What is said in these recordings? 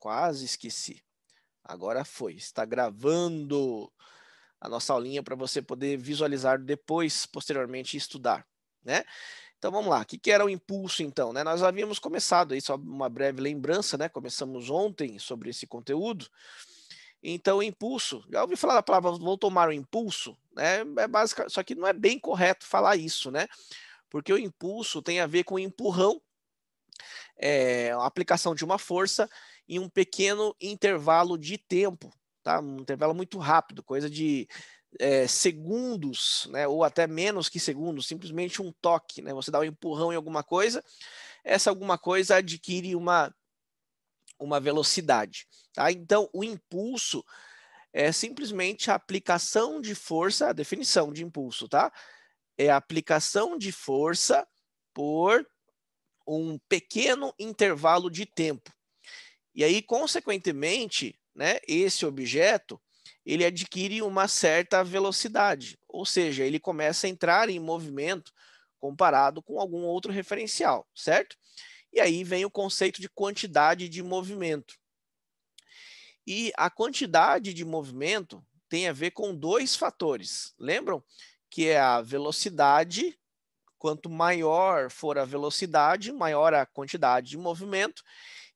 quase esqueci. Agora foi, está gravando a nossa aulinha para você poder visualizar depois, posteriormente, estudar, né? Então vamos lá, o que era o impulso então, né? Nós havíamos começado aí, só uma breve lembrança, né? Começamos ontem sobre esse conteúdo. Então, impulso, já ouvi falar da palavra vou tomar o impulso, né? É básico, só que não é bem correto falar isso, né? Porque o impulso tem a ver com empurrão, a aplicação de uma força em um pequeno intervalo de tempo, tá? Um intervalo muito rápido, coisa de segundos, né? Ou até menos que segundos, simplesmente um toque, né? Você dá um empurrão em alguma coisa, essa alguma coisa adquire uma velocidade, tá? Então, o impulso é simplesmente a aplicação de força, a definição de impulso, tá? É a aplicação de força por um pequeno intervalo de tempo. E aí, consequentemente, né, esse objeto ele adquire uma certa velocidade, ou seja, ele começa a entrar em movimento comparado com algum outro referencial, certo? E aí vem o conceito de quantidade de movimento. E a quantidade de movimento tem a ver com dois fatores. Lembram? Que é a velocidade. Quanto maior for a velocidade, maior a quantidade de movimento.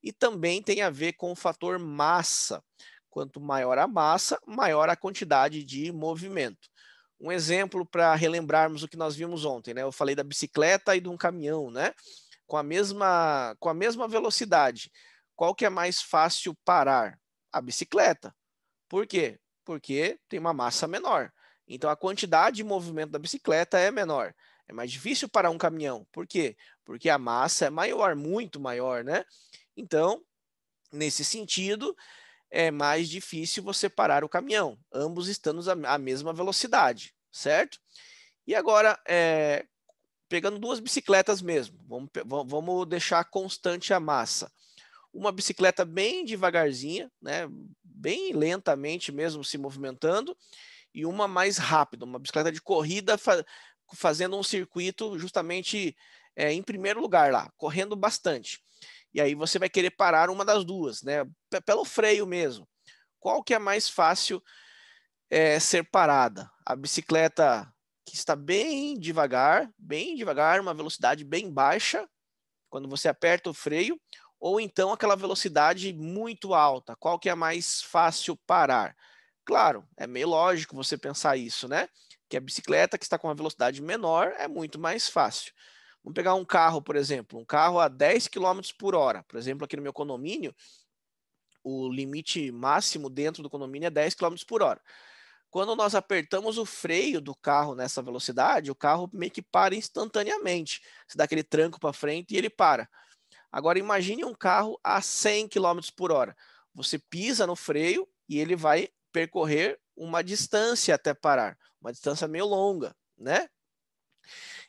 E também tem a ver com o fator massa. Quanto maior a massa, maior a quantidade de movimento. Um exemplo para relembrarmos o que nós vimos ontem, né? Eu falei da bicicleta e de um caminhão, né? Com a mesma velocidade. Qual que é mais fácil parar? A bicicleta. Por quê? Porque tem uma massa menor. Então a quantidade de movimento da bicicleta é menor. É mais difícil parar um caminhão. Por quê? Porque a massa é maior, muito maior, né? Então, nesse sentido, é mais difícil você parar o caminhão, ambos estando à mesma velocidade, certo? E agora, pegando duas bicicletas mesmo, vamos deixar constante a massa. Uma bicicleta bem devagarzinha, né, bem lentamente mesmo se movimentando, e uma mais rápida, uma bicicleta de corrida fazendo um circuito justamente em primeiro lugar lá, correndo bastante. E aí você vai querer parar uma das duas, né, pelo freio mesmo. Qual que é mais fácil ser parada? A bicicleta que está bem devagar, uma velocidade bem baixa, quando você aperta o freio, ou então aquela velocidade muito alta, qual que é mais fácil parar? Claro, é meio lógico você pensar isso, né? Que a bicicleta que está com uma velocidade menor é muito mais fácil. Vamos pegar um carro, por exemplo, um carro a 10 km por hora. Por exemplo, aqui no meu condomínio, o limite máximo dentro do condomínio é 10 km por hora. Quando nós apertamos o freio do carro nessa velocidade, o carro meio que para instantaneamente. Você dá aquele tranco para frente e ele para. Agora imagine um carro a 100 km por hora. Você pisa no freio e ele vai percorrer uma distância até parar, uma distância meio longa, né?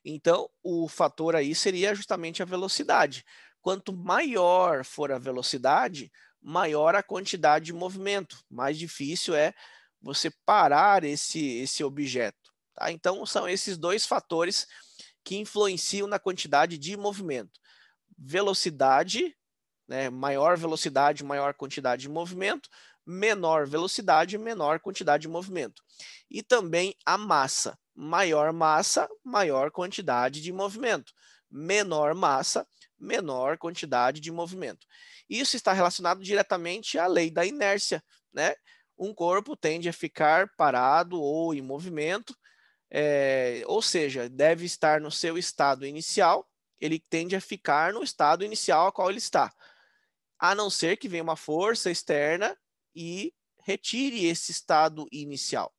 Então, o fator aí seria justamente a velocidade. Quanto maior for a velocidade, maior a quantidade de movimento, mais difícil é você parar esse objeto. Tá? Então, são esses dois fatores que influenciam na quantidade de movimento. Velocidade, né, maior velocidade, maior quantidade de movimento, menor velocidade, menor quantidade de movimento. E também a massa. Massa, maior quantidade de movimento. Menor massa, menor quantidade de movimento. Isso está relacionado diretamente à lei da inércia, né? Um corpo tende a ficar parado ou em movimento, ou seja, deve estar no seu estado inicial, ele tende a ficar no estado inicial a qual ele está, a não ser que venha uma força externa e retire esse estado inicial,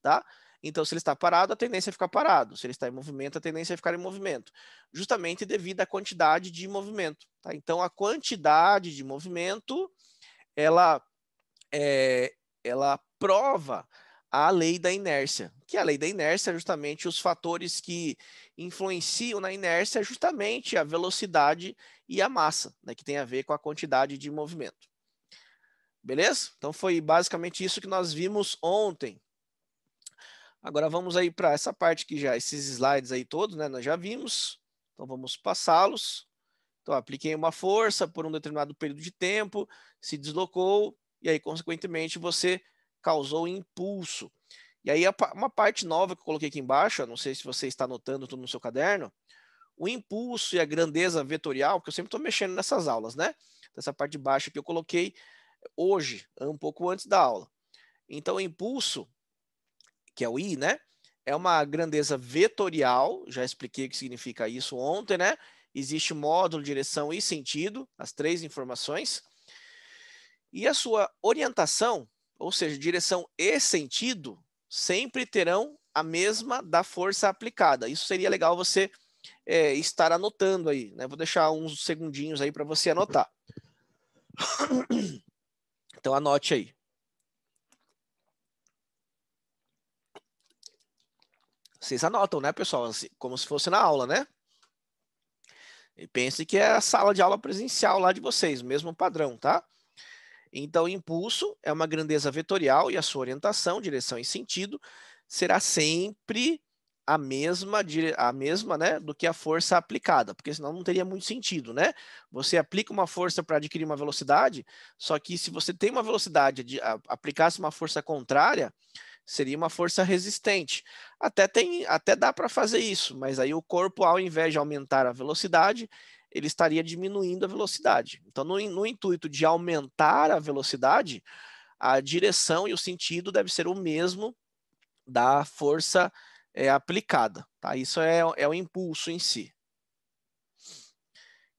tá? Então, se ele está parado, a tendência é ficar parado. Se ele está em movimento, a tendência é ficar em movimento. Justamente devido à quantidade de movimento, tá? Então, a quantidade de movimento, ela, ela prova a lei da inércia, que a lei da inércia é justamente os fatores que influenciam na inércia, justamente a velocidade e a massa, né, que tem a ver com a quantidade de movimento. Beleza? Então foi basicamente isso que nós vimos ontem. Agora vamos aí para essa parte que já, esses slides aí todos, né, nós já vimos, então vamos passá-los. Então, apliquei uma força por um determinado período de tempo, se deslocou, e aí, consequentemente, você causou impulso. E aí, uma parte nova que eu coloquei aqui embaixo, não sei se você está anotando tudo no seu caderno, o impulso e a grandeza vetorial, porque eu sempre estou mexendo nessas aulas, né? Essa parte de baixo que eu coloquei hoje, um pouco antes da aula. Então, o impulso, que é o I, né? É uma grandeza vetorial, já expliquei o que significa isso ontem, né? Existe módulo, direção e sentido, as 3 informações. E a sua orientação, ou seja, direção e sentido, sempre terão a mesma da força aplicada. Isso seria legal você estar anotando aí, né? Vou deixar uns segundinhos aí para você anotar. Então anote aí. Vocês anotam, né, pessoal? Assim, como se fosse na aula, né? E pense que é a sala de aula presencial lá de vocês, o mesmo padrão, tá? Então, o impulso é uma grandeza vetorial e a sua orientação, direção e sentido será sempre a mesma, né, do que a força aplicada, porque senão não teria muito sentido, né? Você aplica uma força para adquirir uma velocidade, só que se você tem uma velocidade, aplicasse uma força contrária, seria uma força resistente. Até dá para fazer isso, mas aí o corpo, ao invés de aumentar a velocidade, ele estaria diminuindo a velocidade. Então, no intuito de aumentar a velocidade, a direção e o sentido deve ser o mesmo da força aplicada. Tá? Isso é o impulso em si.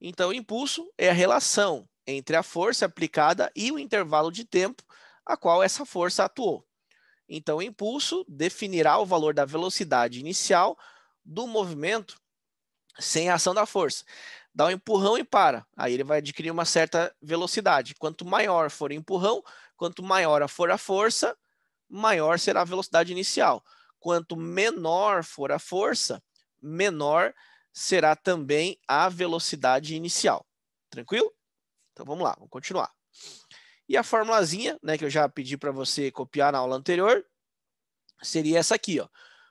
Então, o impulso é a relação entre a força aplicada e o intervalo de tempo a qual essa força atuou. Então, o impulso definirá o valor da velocidade inicial do movimento sem a ação da força. Dá um empurrão e para. Aí ele vai adquirir uma certa velocidade. Quanto maior for o empurrão, quanto maior for a força, maior será a velocidade inicial. Quanto menor for a força, menor será também a velocidade inicial. Tranquilo? Então vamos lá, vamos continuar. E a formulazinha, né, que eu já pedi para você copiar na aula anterior, seria essa aqui, ó.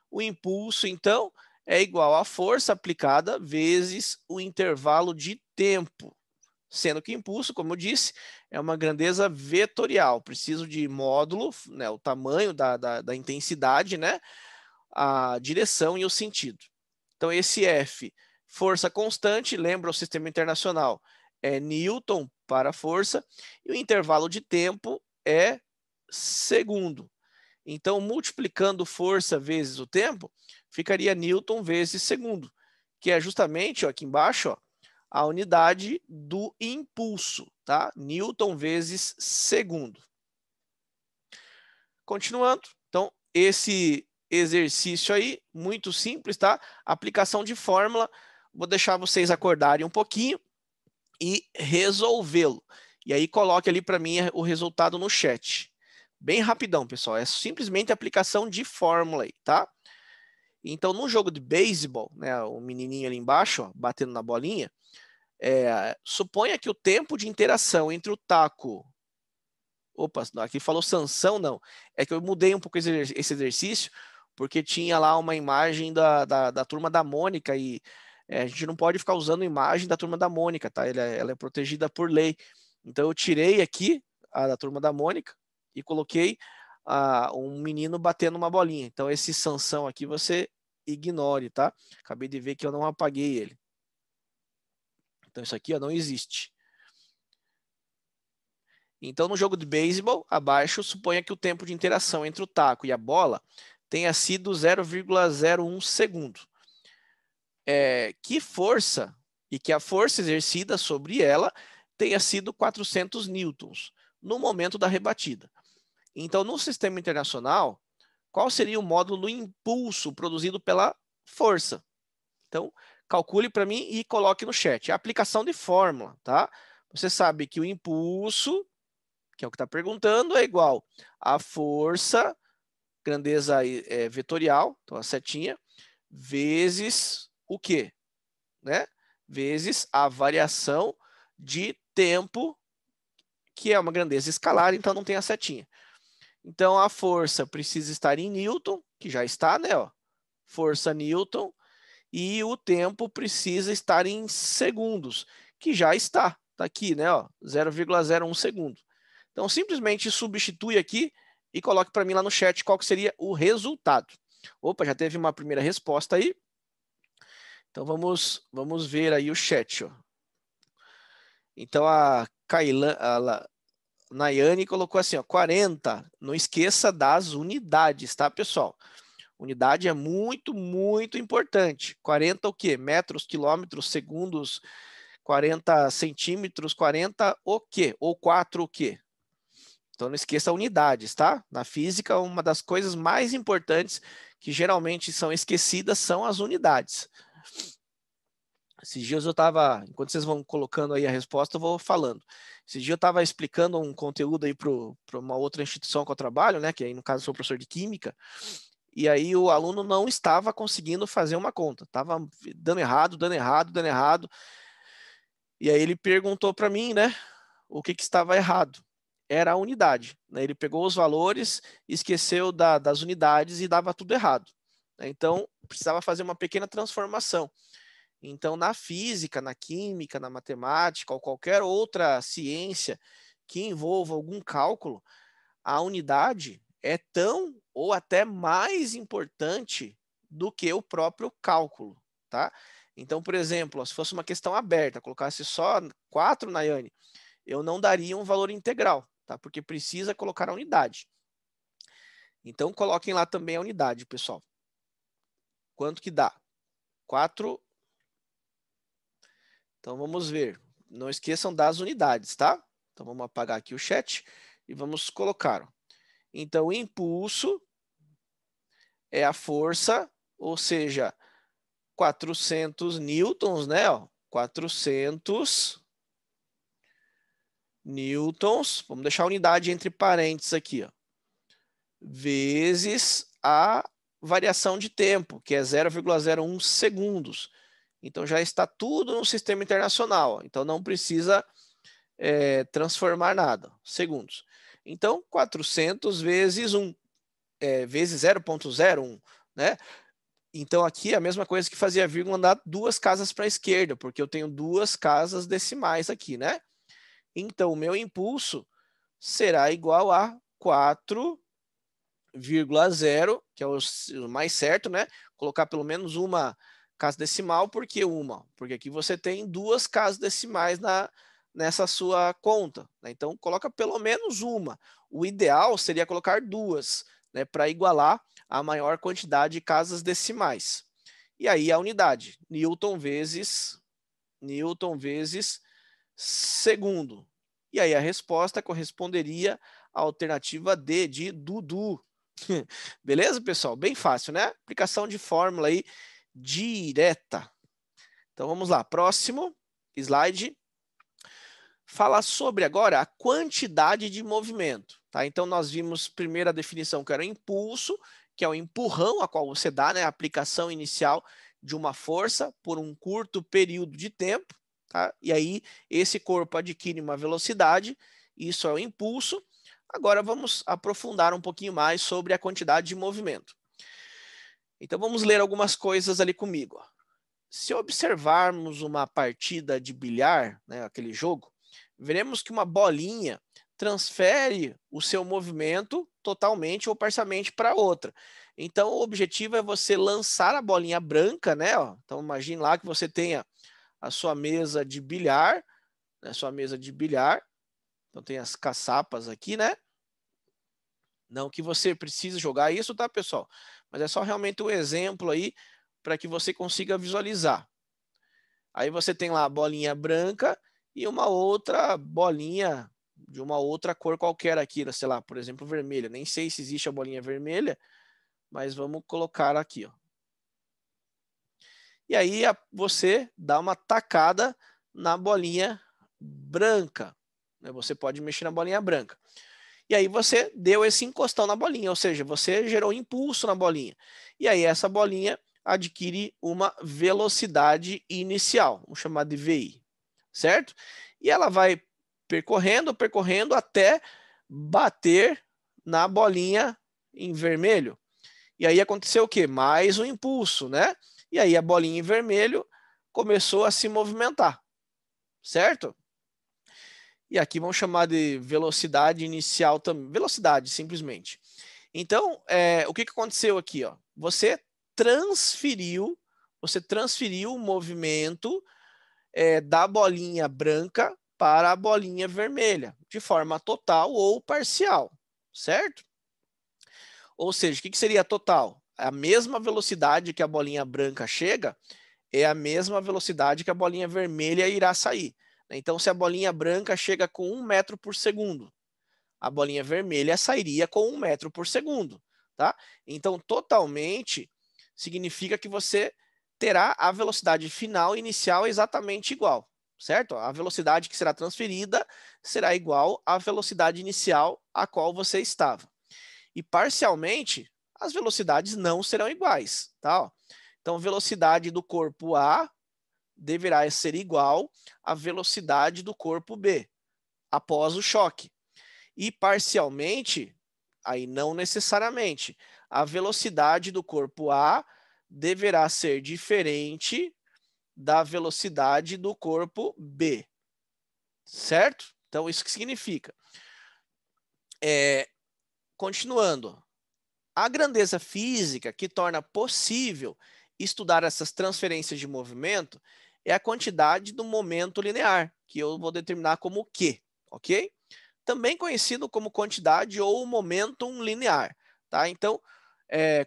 O impulso, então, é igual à força aplicada vezes o intervalo de tempo. Sendo que o impulso, como eu disse, é uma grandeza vetorial. Preciso de módulo, né, o tamanho da intensidade, né, a direção e o sentido. Então, esse F, força constante, lembra o sistema internacional, é Newton para força, e o intervalo de tempo é segundo. Então, multiplicando força vezes o tempo, ficaria Newton vezes segundo, que é justamente ó, aqui embaixo ó, a unidade do impulso, tá? Newton vezes segundo. Continuando, então, esse exercício aí, muito simples, tá? Aplicação de fórmula, vou deixar vocês acordarem um pouquinho e resolvê-lo. E aí coloque ali para mim o resultado no chat. Bem rapidão, pessoal. É simplesmente aplicação de fórmula aí, tá? Então, no jogo de beisebol, né, o menininho ali embaixo, ó, batendo na bolinha, suponha que o tempo de interação entre o taco... Opa, aqui falou sanção, não. É que eu mudei um pouco esse exercício, porque tinha lá uma imagem da turma da Mônica e a gente não pode ficar usando imagem da turma da Mônica, tá? Ela é protegida por lei. Então, eu tirei aqui a da turma da Mônica e coloquei um menino batendo uma bolinha. Então, esse sanção aqui você ignore, tá? Acabei de ver que eu não apaguei ele. Então, isso aqui ó, não existe. Então, no jogo de beisebol, abaixo, suponha que o tempo de interação entre o taco e a bola tenha sido 0,01 segundo. Que força e que a força exercida sobre ela tenha sido 400 newtons no momento da rebatida. Então, no sistema internacional, qual seria o módulo do impulso produzido pela força? Então, calcule para mim e coloque no chat. A aplicação de fórmula, tá? Você sabe que o impulso, que é o que está perguntando, é igual a força, grandeza vetorial, então a setinha, vezes o quê? Né? Vezes a variação de tempo, que é uma grandeza escalar, então não tem a setinha. Então, a força precisa estar em Newton, que já está, né? Ó, força Newton, e o tempo precisa estar em segundos, que já está aqui, né? 0,01 segundo. Então, simplesmente substitui aqui e coloque para mim lá no chat qual que seria o resultado. Opa, já teve uma primeira resposta aí. Então, vamos ver aí o chat. Ó. Então, a Nayane colocou assim, ó, 40. Não esqueça das unidades, tá, pessoal? Unidade é muito, muito importante. 40 o quê? Metros, quilômetros, segundos, 40 centímetros, 40 o quê? Ou 4 o quê? Então não esqueça unidades, tá? Na física, uma das coisas mais importantes que geralmente são esquecidas são as unidades. Esses dias eu estava, enquanto vocês vão colocando aí a resposta, eu vou falando. Esses dias eu estava explicando um conteúdo aí para uma outra instituição que eu trabalho, né? Que aí no caso eu sou professor de química. E aí o aluno não estava conseguindo fazer uma conta. Estava dando errado, dando errado, dando errado. E aí ele perguntou para mim, né? O que estava errado. Era a unidade. Né? Ele pegou os valores, esqueceu das unidades e dava tudo errado. Né? Então, precisava fazer uma pequena transformação. Então, na física, na química, na matemática ou qualquer outra ciência que envolva algum cálculo, a unidade é tão ou até mais importante do que o próprio cálculo, tá? Então, por exemplo, se fosse uma questão aberta, colocasse só 4, Nayane, eu não daria um valor integral, tá? Porque precisa colocar a unidade. Então, coloquem lá também a unidade, pessoal. Quanto que dá? 4. Então, vamos ver. Não esqueçam das unidades, tá? Então, vamos apagar aqui o chat e vamos colocar. Então, o impulso é a força, ou seja, 400 newtons, né? 400 newtons. Vamos deixar a unidade entre parênteses aqui, ó. Vezes a variação de tempo, que é 0,01 segundos. Então, já está tudo no sistema internacional. Então, não precisa transformar nada. Segundos. Então, 400 vezes 1, vezes 0,01, né? Então, aqui é a mesma coisa que fazer a vírgula andar 2 casas para a esquerda, porque eu tenho 2 casas decimais aqui, né? Então, o meu impulso será igual a 4,0, que é o mais certo, né? Colocar pelo menos uma casa decimal, por que uma? Porque aqui você tem 2 casas decimais nessa sua conta, né? Então, coloca pelo menos uma. O ideal seria colocar 2, né? Para igualar a maior quantidade de casas decimais. E aí a unidade, Newton vezes segundo. E aí a resposta corresponderia à alternativa D, de Dudu. Beleza, pessoal? Bem fácil, né? Aplicação de fórmula aí direta. Então vamos lá, próximo slide. Fala sobre agora a quantidade de movimento. Tá? Então nós vimos primeiro a definição que era o impulso, que é o empurrão a qual você dá, né? A aplicação inicial de uma força por um curto período de tempo. Tá? E aí esse corpo adquire uma velocidade, isso é o impulso. Agora vamos aprofundar um pouquinho mais sobre a quantidade de movimento. Então vamos ler algumas coisas ali comigo. Se observarmos uma partida de bilhar, né, aquele jogo, veremos que uma bolinha transfere o seu movimento totalmente ou parcialmente para outra. Então o objetivo é você lançar a bolinha branca, né? Ó. Então imagine lá que você tenha a sua mesa de bilhar, né, sua mesa de bilhar. Então tem as caçapas aqui, né? Não que você precise jogar isso, tá, pessoal? Mas é só realmente um exemplo aí para que você consiga visualizar. Aí você tem lá a bolinha branca e uma outra bolinha de uma outra cor qualquer aqui, sei lá, por exemplo, vermelha. Nem sei se existe a bolinha vermelha, mas vamos colocar aqui, ó. E aí você dá uma tacada na bolinha branca. Você pode mexer na bolinha branca. E aí você deu esse encostão na bolinha, ou seja, você gerou impulso na bolinha. E aí essa bolinha adquire uma velocidade inicial, vamos chamar de VI, certo? E ela vai percorrendo até bater na bolinha em vermelho. E aí aconteceu o quê? Mais um impulso, né? E aí a bolinha em vermelho começou a se movimentar. certo? E aqui vamos chamar de velocidade inicial também, velocidade, simplesmente. Então, o que aconteceu aqui? Ó? Você transferiu o movimento da bolinha branca para a bolinha vermelha, de forma total ou parcial, certo? Ou seja, o que seria total? A mesma velocidade que a bolinha branca chega é a mesma velocidade que a bolinha vermelha irá sair. Então, se a bolinha branca chega com 1 metro por segundo, a bolinha vermelha sairia com 1 metro por segundo. Tá? Então, totalmente significa que você terá a velocidade final e inicial exatamente igual, certo? A velocidade que será transferida será igual à velocidade inicial a qual você estava. E parcialmente, as velocidades não serão iguais, tá? Então, a velocidade do corpo A deverá ser igual à velocidade do corpo B após o choque. E parcialmente, aí não necessariamente, a velocidade do corpo A deverá ser diferente da velocidade do corpo B, certo? Então, isso que significa? Continuando, a grandeza física que torna possível estudar essas transferências de movimento é a quantidade do momento linear, que eu vou determinar como Q, ok? Também conhecido como quantidade ou momentum linear, tá? Então,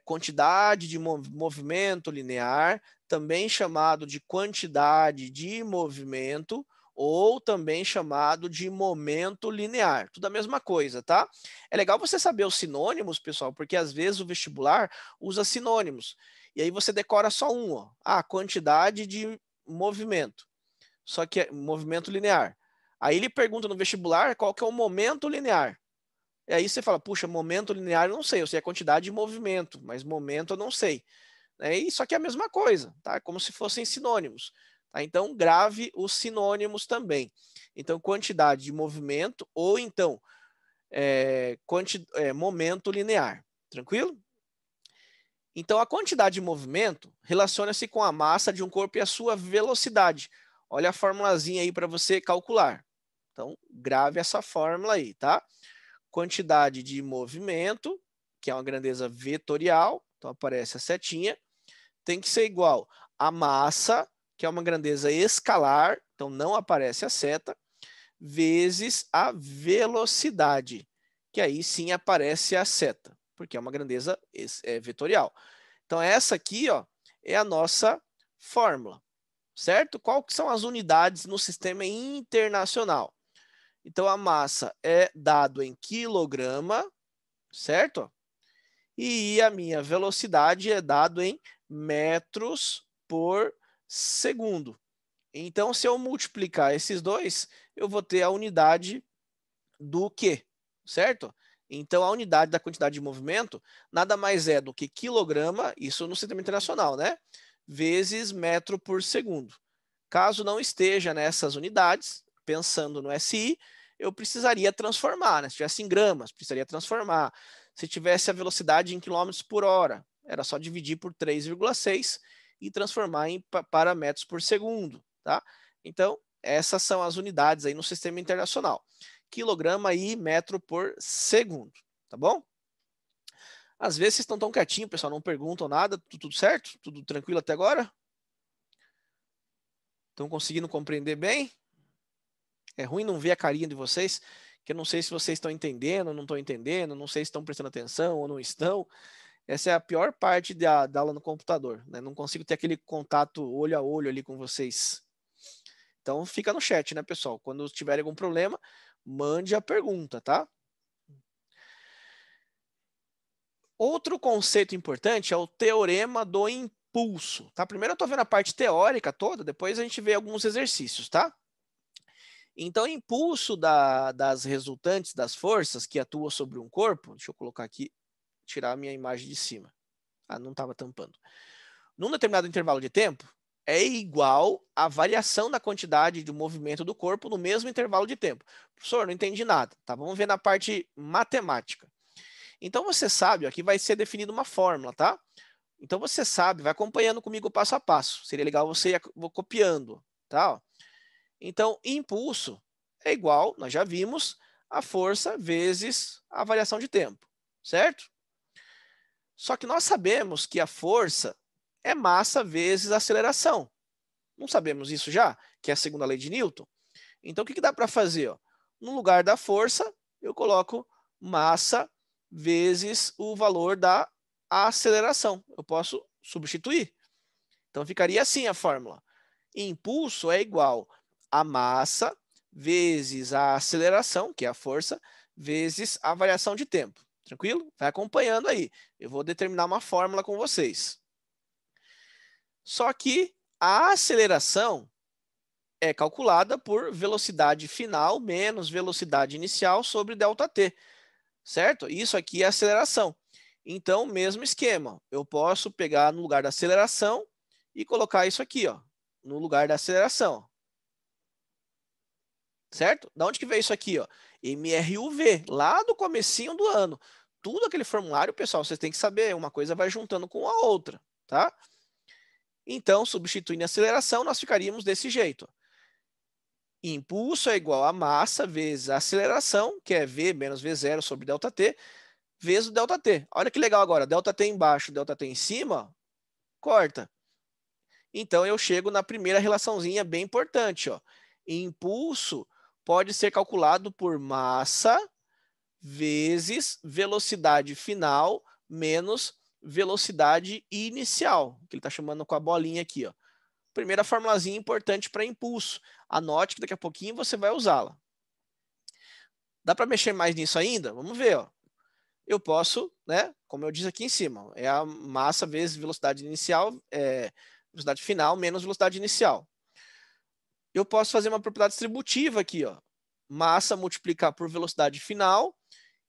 quantidade de movimento linear, também chamado de quantidade de movimento, ou também chamado de momento linear. Tudo a mesma coisa, tá? É legal você saber os sinônimos, pessoal, porque às vezes o vestibular usa sinônimos. E aí você decora só um, ó. Quantidade de movimento. Só que é movimento linear. Aí ele pergunta no vestibular qual que é o momento linear. E aí você fala, puxa, momento linear eu não sei, eu sei a quantidade de movimento, mas momento eu não sei. Só que é a mesma coisa, tá? Como se fossem sinônimos. Tá? Então, grave os sinônimos também. Então, quantidade de movimento ou então momento linear. Tranquilo? Então, a quantidade de movimento relaciona-se com a massa de um corpo e a sua velocidade. Olha a formulazinha aí para você calcular. Então, grave essa fórmula aí, tá? Quantidade de movimento, que é uma grandeza vetorial, então aparece a setinha, tem que ser igual a massa, que é uma grandeza escalar, então não aparece a seta, vezes a velocidade, que aí sim aparece a seta, porque é uma grandeza vetorial. Então essa aqui, ó, é a nossa fórmula, certo? Qual que são as unidades no sistema internacional? Então a massa é dado em quilograma, certo? E a minha velocidade é dado em metros por segundo. Então, se eu multiplicar esses dois, eu vou ter a unidade do Q, certo? Então, a unidade da quantidade de movimento nada mais é do que quilograma, isso no sistema internacional, né? Vezes metro por segundo. Caso não esteja nessas unidades, pensando no SI, eu precisaria transformar, né? Se tivesse em gramas, precisaria transformar. Se tivesse a velocidade em quilômetros por hora, era só dividir por 3,6 e transformar para metros por segundo, tá? Então, essas são as unidades aí no sistema internacional. Quilograma e metro por segundo, tá bom? Às vezes vocês estão tão quietinhos, pessoal, não perguntam nada, tudo certo? Tudo tranquilo até agora? Estão conseguindo compreender bem? É ruim não ver a carinha de vocês, que eu não sei se vocês estão entendendo ou não estão entendendo, não sei se estão prestando atenção ou não estão. Essa é a pior parte da aula no computador, né? Não consigo ter aquele contato olho a olho ali com vocês. Então fica no chat, né, pessoal? Quando tiver algum problema, mande a pergunta, tá? Outro conceito importante é o teorema do impulso, tá? Primeiro eu estou vendo a parte teórica toda, depois a gente vê alguns exercícios, tá? Então, o impulso das resultantes das forças que atuam sobre um corpo, deixa eu colocar aqui, tirar a minha imagem de cima. Não estava tampando. Num determinado intervalo de tempo, é igual à variação da quantidade de movimento do corpo no mesmo intervalo de tempo. Professor, não entendi nada. Tá, vamos ver na parte matemática. Então, você sabe, aqui vai ser definida uma fórmula, tá? Então, você sabe, vai acompanhando comigo passo a passo. Seria legal você ir copiando, tá? Então, impulso é igual, nós já vimos, a força vezes a variação de tempo, certo? Só que nós sabemos que a força é massa vezes aceleração. Não sabemos isso já? Que é a segunda lei de Newton? Então, o que dá para fazer? Ó? No lugar da força, eu coloco massa vezes o valor da aceleração. Eu posso substituir. Então, ficaria assim a fórmula. Impulso é igual a massa vezes a aceleração, que é a força, vezes a variação de tempo. Tranquilo? Vai acompanhando aí. Eu vou determinar uma fórmula com vocês. Só que a aceleração é calculada por velocidade final menos velocidade inicial sobre ΔT, certo? Isso aqui é aceleração. Então, mesmo esquema. Eu posso pegar no lugar da aceleração e colocar isso aqui, ó, no lugar da aceleração. Certo? Da onde que veio isso aqui, ó? MRUV, lá do comecinho do ano. Tudo aquele formulário, pessoal, vocês têm que saber, uma coisa vai juntando com a outra, tá? Então, substituindo a aceleração, nós ficaríamos desse jeito. Impulso é igual a massa vezes a aceleração, que é V menos V0 sobre ΔT, vezes o ΔT. Olha que legal agora, ΔT embaixo, ΔT em cima, corta. Então, eu chego na primeira relaçãozinha bem importante, ó. Impulso pode ser calculado por massa vezes velocidade final menos velocidade inicial, que ele está chamando com a bolinha aqui, ó. Primeira formulazinha importante para impulso. Anote que daqui a pouquinho você vai usá-la. Dá para mexer mais nisso ainda? Vamos ver, ó. Eu posso, né, como eu disse aqui em cima, é a massa vezes velocidade inicial, velocidade final menos velocidade inicial. Eu posso fazer uma propriedade distributiva aqui, ó. Massa multiplicar por velocidade final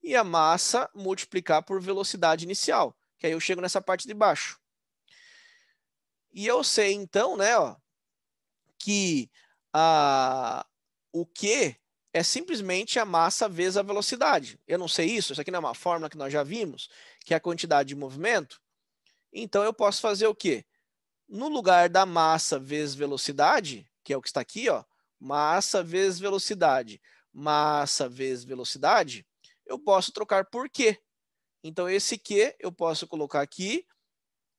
e a massa multiplicar por velocidade inicial, que aí eu chego nessa parte de baixo. E eu sei, então, né, ó, que o Q é simplesmente a massa vezes a velocidade. Eu não sei isso aqui não é uma fórmula que nós já vimos, que é a quantidade de movimento. Então, eu posso fazer o quê? No lugar da massa vezes velocidade, que é o que está aqui, ó, massa vezes velocidade, eu posso trocar por Q. Então, esse Q eu posso colocar aqui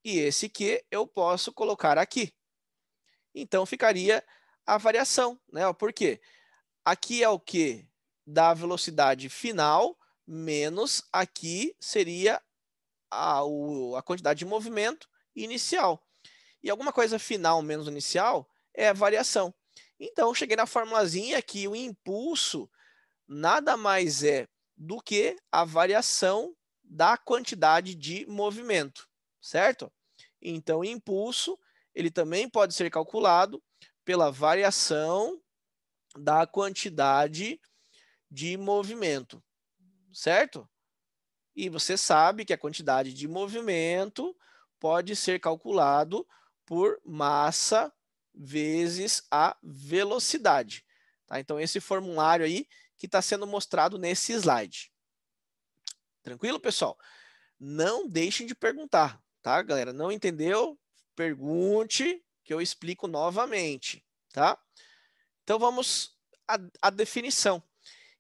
e esse Q eu posso colocar aqui. Então, ficaria a variação, né? Por quê? Aqui é o Q da velocidade final, menos aqui seria a quantidade de movimento inicial. E alguma coisa final menos inicial é a variação. Então, eu cheguei na formulazinha que o impulso nada mais é do que a variação da quantidade de movimento, certo? Então, o impulso ele também pode ser calculado pela variação da quantidade de movimento, certo? E você sabe que a quantidade de movimento pode ser calculado por massa vezes a velocidade. Tá? Então, esse formulário aí que está sendo mostrado nesse slide. Tranquilo, pessoal? Não deixem de perguntar, tá, galera? Não entendeu? Pergunte que eu explico novamente, tá? Então, vamos à definição.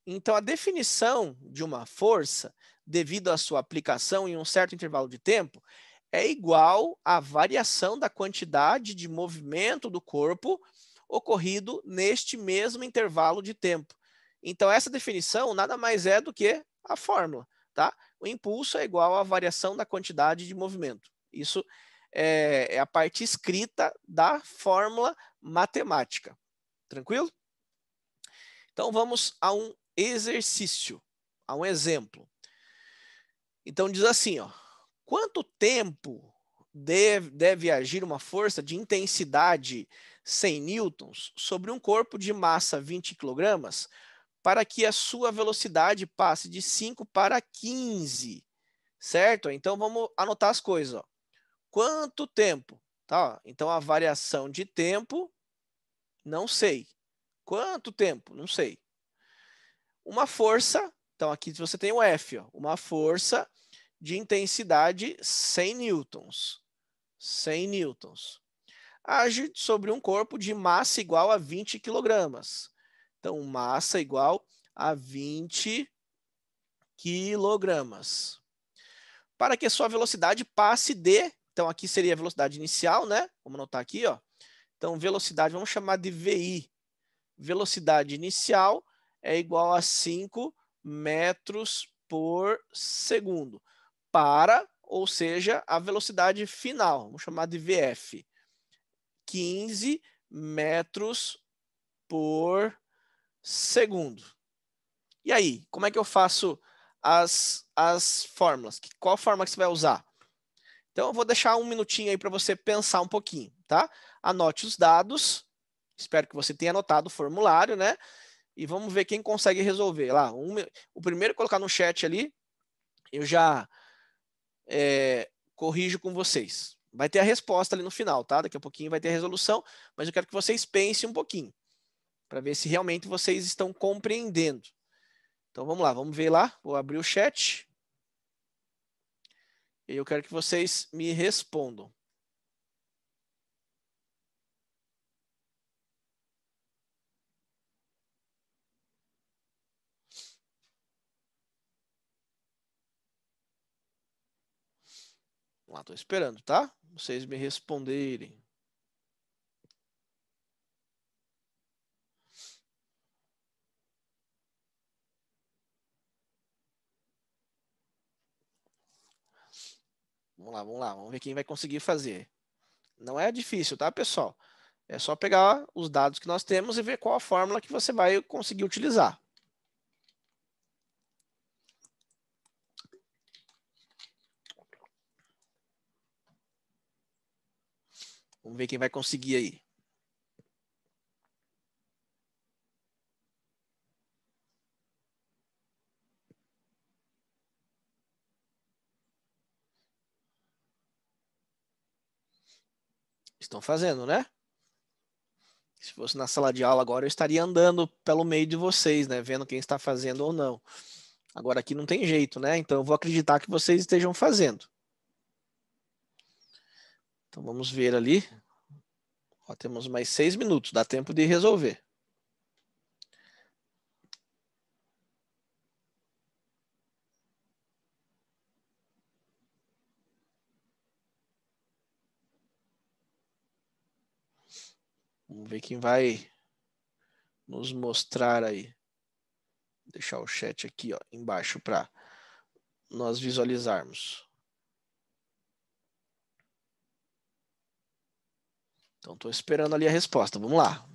Então, a definição de uma força, devido à sua aplicação em um certo intervalo de tempo, é igual à variação da quantidade de movimento do corpo ocorrido neste mesmo intervalo de tempo. Então, essa definição nada mais é do que a fórmula, tá? O impulso é igual à variação da quantidade de movimento. Isso é a parte escrita da fórmula matemática. Tranquilo? Então, vamos a um exercício, a um exemplo. Então, diz assim, ó, quanto tempo deve agir uma força de intensidade 100 newtons sobre um corpo de massa 20 kg para que a sua velocidade passe de 5 para 15, certo? Então, vamos anotar as coisas. Ó. Quanto tempo? Tá? Então, a variação de tempo, não sei. Quanto tempo? Não sei. Uma força, então aqui você tem o F, ó, uma força de intensidade 100 newtons. 100 newtons. age sobre um corpo de massa igual a 20 quilogramas. Então, massa igual a 20 quilogramas. Para que a sua velocidade passe de... Então, aqui seria a velocidade inicial, né? Vamos anotar aqui, ó. Então, velocidade, vamos chamar de VI. Velocidade inicial é igual a 5 metros por segundo. Para, ou seja, a velocidade final, vamos chamar de VF. 15 metros por segundo. E aí, como é que eu faço as fórmulas? Qual fórmula que você vai usar? Então, eu vou deixar um minutinho aí para você pensar um pouquinho, tá? Anote os dados. Espero que você tenha anotado o formulário, né? E vamos ver quem consegue resolver. Lá, o primeiro colocar no chat ali, eu já corrijo com vocês. Vai ter a resposta ali no final, tá? Daqui a pouquinho vai ter a resolução, mas eu quero que vocês pensem um pouquinho, para ver se realmente vocês estão compreendendo. Então vamos lá, vamos ver lá. Vou abrir o chat. E eu quero que vocês me respondam. Vamos lá, estou esperando, tá? Vocês me responderem. Vamos lá, vamos ver quem vai conseguir fazer. Não é difícil, tá, pessoal? É só pegar os dados que nós temos e ver qual a fórmula que você vai conseguir utilizar. Vamos ver quem vai conseguir aí. Estão fazendo, né? Se fosse na sala de aula agora, eu estaria andando pelo meio de vocês, né? Vendo quem está fazendo ou não. Agora aqui não tem jeito, né? Então eu vou acreditar que vocês estejam fazendo. Então vamos ver ali. Ó, temos mais 6 minutos, dá tempo de resolver. Vamos ver quem vai nos mostrar aí. Vou deixar o chat aqui, ó, embaixo para nós visualizarmos. Então estou esperando ali a resposta. Vamos lá.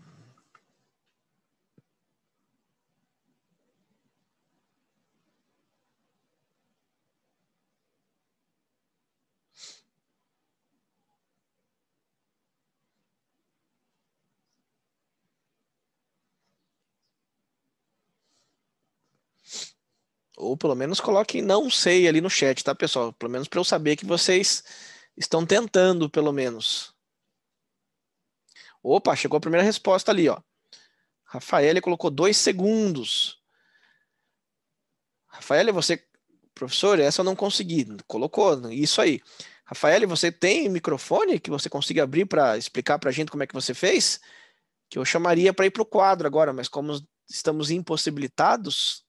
Ou pelo menos coloquem não sei ali no chat, tá, pessoal? Pelo menos para eu saber que vocês estão tentando, pelo menos. Opa, chegou a primeira resposta ali, ó. Rafael colocou 2 segundos. Rafael, você... Professor, essa eu não consegui. Colocou, isso aí. Rafael, você tem microfone que você consiga abrir para explicar para a gente como é que você fez? Que eu chamaria para ir para o quadro agora, mas como estamos impossibilitados,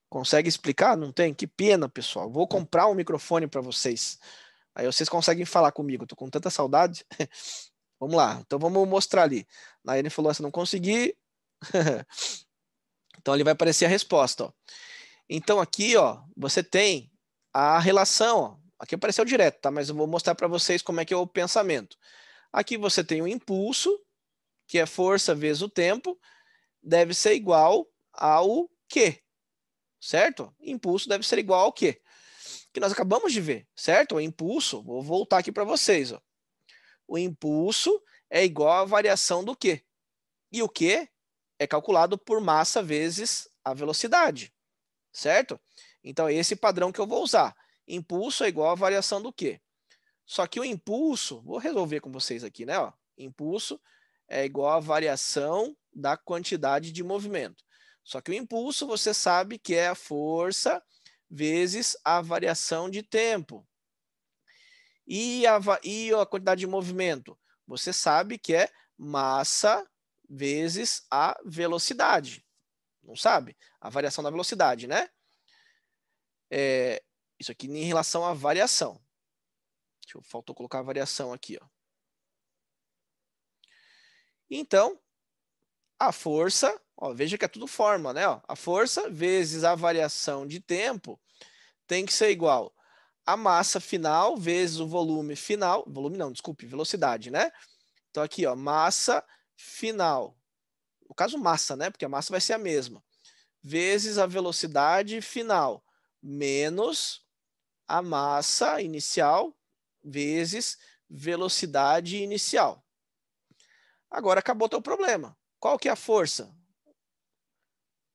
consegue explicar? Não tem? Que pena, pessoal. Vou comprar um microfone para vocês. Aí vocês conseguem falar comigo. Tô com tanta saudade. Vamos lá. Então vamos mostrar ali. Nayane falou assim, não consegui. Então ali vai aparecer a resposta, ó. Então aqui, ó, você tem a relação, ó. Aqui apareceu direto, tá? Mas eu vou mostrar para vocês como é que é o pensamento. Aqui você tem o impulso, que é força vezes o tempo, deve ser igual ao quê? Certo? Impulso deve ser igual ao quê? Que nós acabamos de ver, certo? O impulso, vou voltar aqui para vocês, ó. O impulso é igual à variação do quê? E o quê é calculado por massa vezes a velocidade, certo? Então, é esse padrão que eu vou usar. Impulso é igual à variação do quê? Só que o impulso, vou resolver com vocês aqui, né? Ó, impulso é igual à variação da quantidade de movimento. Só que o impulso, você sabe que é a força vezes a variação de tempo. E a quantidade de movimento? você sabe que é massa vezes a velocidade. Não sabe? A variação da velocidade, né? Isso aqui em relação à variação. Faltou colocar a variação aqui, ó. Então, a força, ó, veja que é tudo fórmula, né? Ó, a força vezes a variação de tempo tem que ser igual a massa final vezes o volume final. Volume não, desculpe, velocidade, né? Então aqui, ó, massa final. No caso, massa, né? Porque a massa vai ser a mesma. Vezes a velocidade final menos a massa inicial vezes velocidade inicial. Agora acabou o teu problema. Qual que é a força?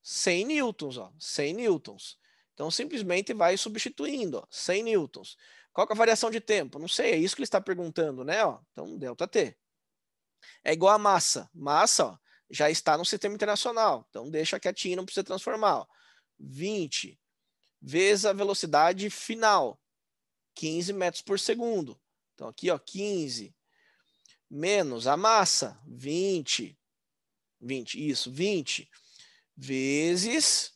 100 newtons, ó, 100 newtons. Então simplesmente vai substituindo, ó, 100 newtons. Qual que é a variação de tempo? Não sei, é isso que ele está perguntando, né? Ó, então ΔT. É igual a massa. Massa, ó, já está no sistema internacional. Então deixa quietinho, não precisa transformar. Ó. 20 vezes a velocidade final, 15 metros por segundo. Então aqui, ó, 15 menos a massa, 20 vezes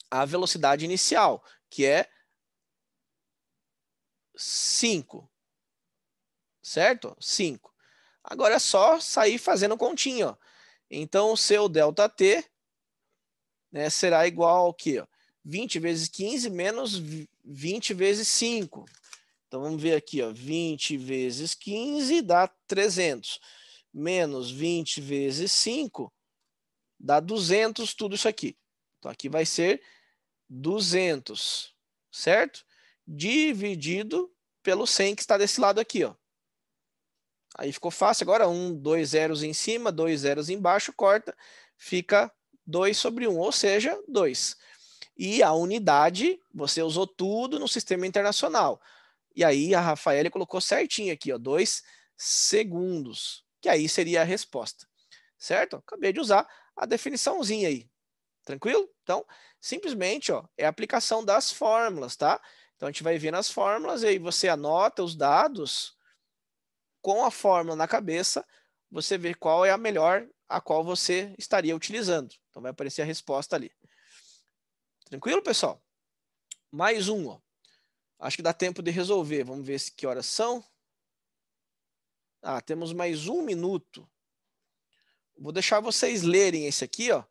a velocidade inicial, que é 5, certo? 5. Agora é só sair fazendo continha, ó. Então o seu ΔT, né, será igual ao quê? 20 vezes 15 menos 20 vezes 5. Então vamos ver aqui, ó, 20 vezes 15 dá 300, menos 20 vezes 5 dá 200, tudo isso aqui. Então aqui vai ser 200, certo? Dividido pelo 100 que está desse lado aqui, ó. Aí ficou fácil, agora 2 zeros em cima, 2 zeros embaixo, corta, fica 2 sobre 1, ou seja, 2. E a unidade, você usou tudo no sistema internacional. E aí a Rafaela colocou certinho aqui, ó, 2 segundos, que aí seria a resposta, certo? Acabei de usar a definiçãozinha aí, tranquilo? Então, simplesmente, ó, é a aplicação das fórmulas, tá? Então a gente vai vendo as fórmulas e aí você anota os dados com a fórmula na cabeça, você vê qual é a melhor a qual você estaria utilizando. Então vai aparecer a resposta ali. Tranquilo, pessoal? Mais um, ó. Acho que dá tempo de resolver. Vamos ver que horas são. Ah, temos mais 1 minuto. Vou deixar vocês lerem esse aqui, ó.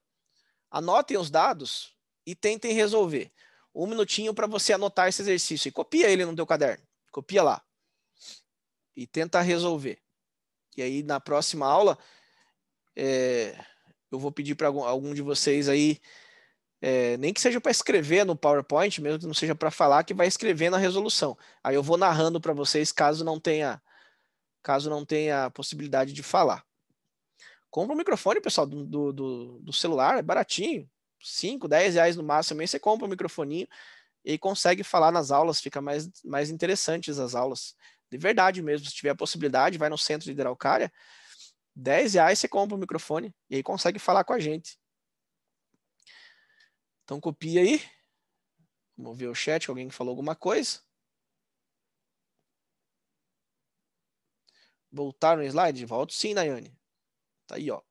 Anotem os dados e tentem resolver. 1 minutinho para você anotar esse exercício. E copia ele no teu caderno. Copia lá. E tenta resolver. E aí, na próxima aula, eu vou pedir para algum de vocês aí, nem que seja para escrever no PowerPoint, mesmo que não seja para falar, que vai escrever na resolução. Aí eu vou narrando para vocês caso não tenha possibilidade de falar. Compra um microfone, pessoal, do celular, é baratinho. 5, 10 reais no máximo. Aí você compra um microfoninho e consegue falar nas aulas, fica mais interessantes as aulas. De verdade mesmo, se tiver a possibilidade, vai no centro de Araucária, 10 reais você compra um microfone e aí consegue falar com a gente. Então copia aí. Vamos ver o chat, alguém falou alguma coisa. Voltar no slide? Volto sim, Nayane. Tá aí, ó.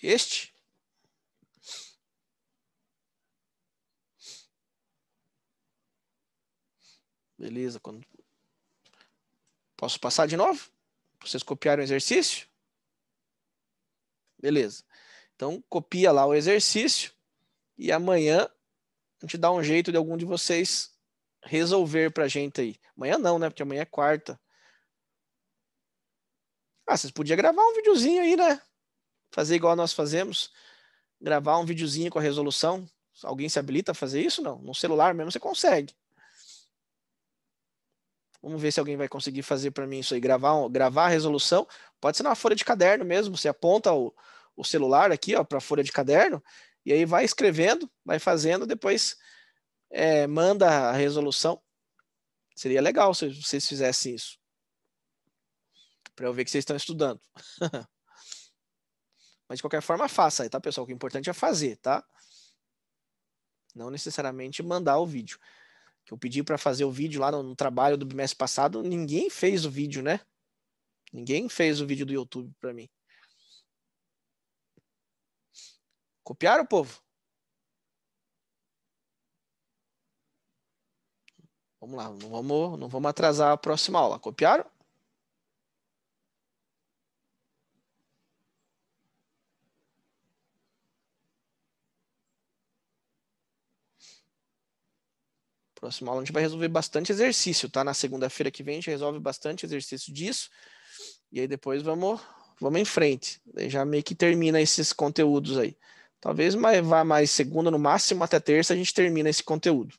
Este. Beleza. Posso passar de novo? Vocês copiaram o exercício? Beleza. Então copia lá o exercício e amanhã a gente dá um jeito de algum de vocês resolver pra gente aí. Amanhã não, né? Porque amanhã é quarta. Ah, vocês podiam gravar um videozinho aí, né? Fazer igual nós fazemos. Gravar um videozinho com a resolução. Alguém se habilita a fazer isso? Não. No celular mesmo você consegue. Vamos ver se alguém vai conseguir fazer para mim isso aí. Gravar a resolução. Pode ser na folha de caderno mesmo. Você aponta o celular aqui, ó, para a folha de caderno. E aí vai escrevendo, vai fazendo. Depois manda a resolução. Seria legal se vocês fizessem isso. Para eu ver que vocês estão estudando. Mas de qualquer forma, faça aí, tá, pessoal? O que é importante é fazer, tá? Não necessariamente mandar o vídeo. que eu pedi para fazer o vídeo lá no trabalho do bimestre passado, ninguém fez o vídeo, né? Ninguém fez o vídeo do YouTube para mim. Copiaram, povo? Vamos lá, não vamos atrasar a próxima aula. Copiaram? Próxima aula a gente vai resolver bastante exercício, tá? Na segunda-feira que vem a gente resolve bastante exercício disso. E aí depois vamos em frente. Daí já meio que termina esses conteúdos aí. Talvez vá mais segunda, no máximo até terça a gente termina esse conteúdo.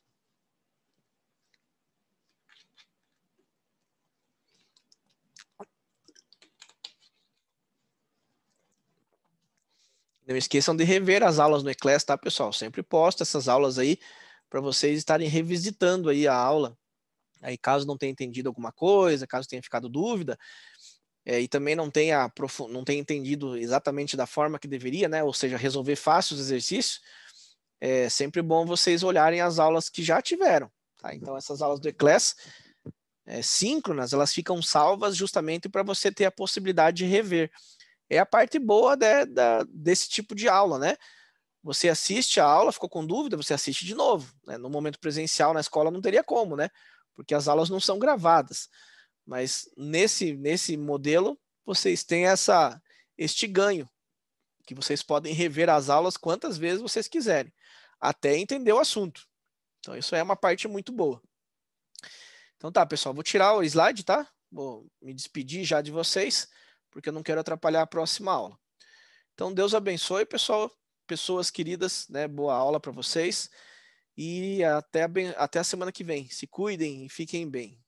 Não esqueçam de rever as aulas no Eclass, tá, pessoal? Sempre posto essas aulas aí para vocês estarem revisitando aí a aula. Aí caso não tenha entendido alguma coisa, caso tenha ficado dúvida, e também não tenha entendido exatamente da forma que deveria, né? Ou seja, resolver fácil os exercícios, é sempre bom vocês olharem as aulas que já tiveram, tá? Então essas aulas do Eclass síncronas, elas ficam salvas justamente para você ter a possibilidade de rever. É a parte boa desse tipo de aula, né? Você assiste a aula, ficou com dúvida, você assiste de novo, né? No momento presencial na escola não teria como, né? Porque as aulas não são gravadas. Mas nesse modelo, vocês têm este ganho, que vocês podem rever as aulas quantas vezes vocês quiserem, até entender o assunto. Então, isso é uma parte muito boa. Então tá, pessoal, vou tirar o slide, tá? Vou me despedir já de vocês, porque eu não quero atrapalhar a próxima aula. Então, Deus abençoe, pessoal, pessoas queridas, né? Boa aula para vocês e até a semana que vem. Se cuidem e fiquem bem.